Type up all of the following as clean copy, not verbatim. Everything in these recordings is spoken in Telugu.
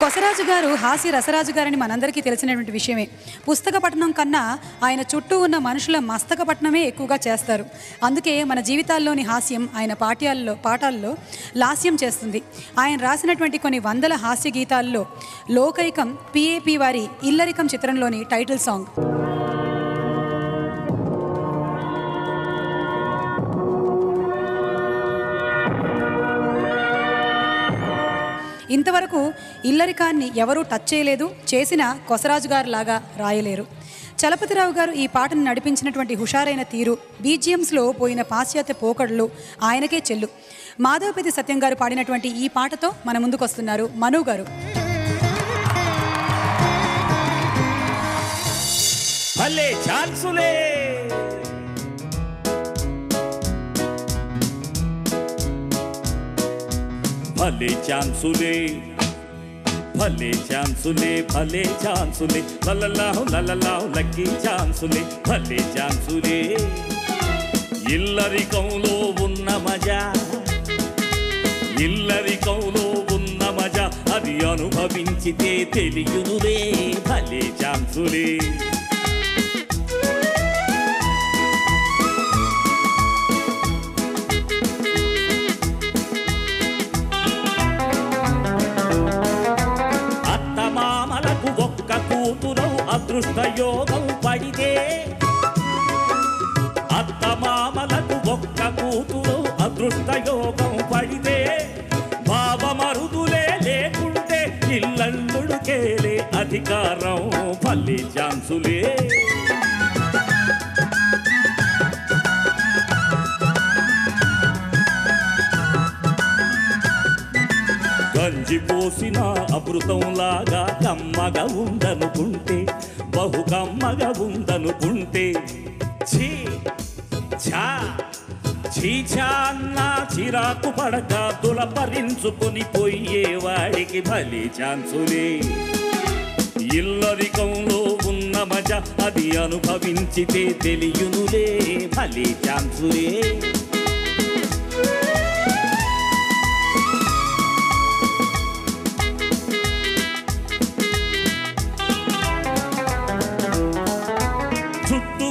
కొసరాజు గారు హాస్య రసరాజు గారని మనందరికీ తెలిసినటువంటి విషయమే. పుస్తక పఠనం కన్నా ఆయన చుట్టూ ఉన్న మనుషుల మస్తక పఠనమే ఎక్కువగా చేస్తారు. అందుకే మన జీవితాల్లోని హాస్యం ఆయన పాఠాల్లో లాస్యం చేస్తుంది. ఆయన రాసినటువంటి కొన్ని వందల హాస్య గీతాల్లో లోకైకం PAP వారి ఇల్లరికం చిత్రంలోని టైటిల్ సాంగ్. ఇంతవరకు ఇల్లరికాన్ని ఎవరూ టచ్ చేయలేదు, చేసిన కొసరాజు గారు లాగా రాయలేరు. చలపతిరావు గారు ఈ పాటను నడిపించినటువంటి హుషారైన తీరు, BGMస్లో పోయిన పాశ్చాత్య పోకడలు ఆయనకే చెల్లు. మాధవపతి సత్యం గారు పాడినటువంటి ఈ పాటతో మన ముందుకు వస్తున్నారు మను గారు. భలే ఛాన్సులే భలే ఛాన్సులే భలే ఛాన్సులే భలే ఛాన్సులే లలలాహు లలలాహు లక్కీ ఛాన్సులే భలే ఛాన్సులే. ఇల్లరికంలో ఉన్న మజా, ఇల్లరికంలో ఉన్న మజా అది అనుభవించితే తెలియునులే భలే ఛాన్సులే. అదృష్టయోగం పడితే, అత్తమామలకు ఒక్క కూతురు అదృష్టయోగం పడితే, భావమరుదులే లేకుంటే ఇల్లల్లుడికేలే అధికారం భలే ఛాన్సులే. గంజి పోసిన అమృతంలాగా కమ్మగా ఉందనుకుంటే, బహు కమ్మగా ఉందనుకుంటే, ఛీ ఛా చీచా అన్న చిరాకు పడక తులపరించుకొని పోయేవాడికి భలే ఛాన్సులే. ఇల్లరికంలో ఉన్న మజా అది అనుభవించితే తెలియునులే భలే ఛాన్సులే.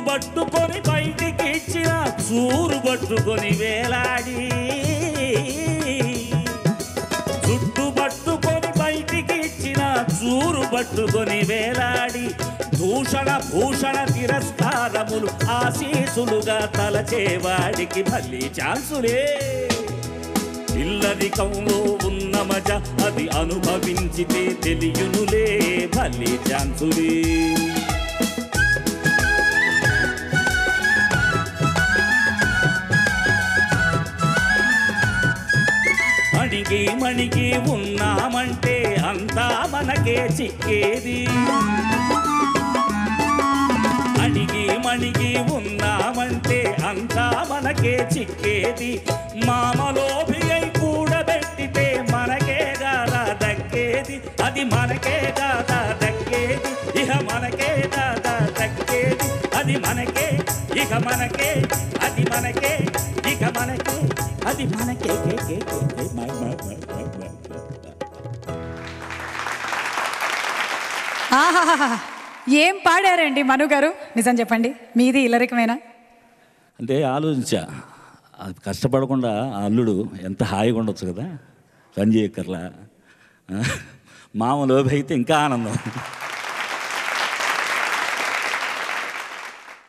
పట్టుకొని బయటికి ఇచ్చిన చూరు పట్టుకొని వేలాడి, చుట్టు పట్టుకొని బయటికి ఇచ్చిన చూరు పట్టుకొని వేలాడి, దూషణ భూషణ తిరస్కారములు ఆశీసులుగా తలచేవాడికి భలే ఛాన్సులే. ఇల్లరికంలో ఉన్న మజా అది అనుభవించితే తెలియునులే భలే ఛాన్సులే. మణిగి మణిగి ఉన్నామంటే అంతా మనకే చిక్కేది, అణిగి మణిగి ఉన్నామంటే అంతా మనకే చిక్కేది. మామలోభి అయి కూడబెట్టితే మనకే గాదా దక్కేది, అది మనకే గాదా దక్కేది, ఇహ మనకే గాదా దక్కేది, అది మనకే ఇక మనకే, అది మనకే ఇక మనకే, అది మనకే. ఆహాహా, ఏం పాడారండి మను గారు, నిజం చెప్పండి, మీది ఇల్లరికమేనా? అంటే ఆలోచించా, అది కష్టపడకుండా ఆ అల్లుడు ఎంత హాయిగా ఉండొచ్చు కదా, పని చేయక్కర్లా. మామూలు అయితే ఇంకా ఆనందం.